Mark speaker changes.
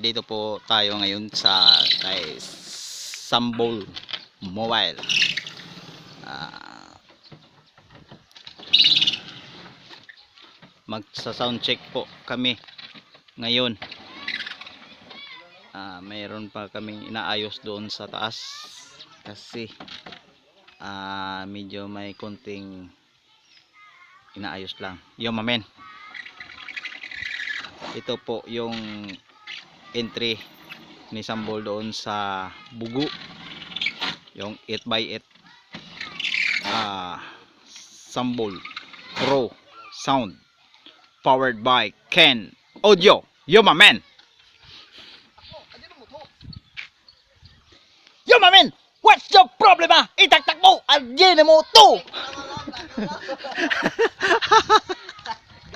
Speaker 1: Dito po tayo ngayon sa kay SAMBOL Mobile. Magsa-sound check po kami ngayon. Mayroon pa kaming inaayos doon sa taas kasi medyo may konting inaayos lang. Yung mamen, ito po yung entry ni SAMBOL doon sa Bogo, yung 8x8 SAMBOL Pro sound powered by Ken Audio. Yo mamen, yo mamen, what's the problema? Itaktak mo, algin mo to.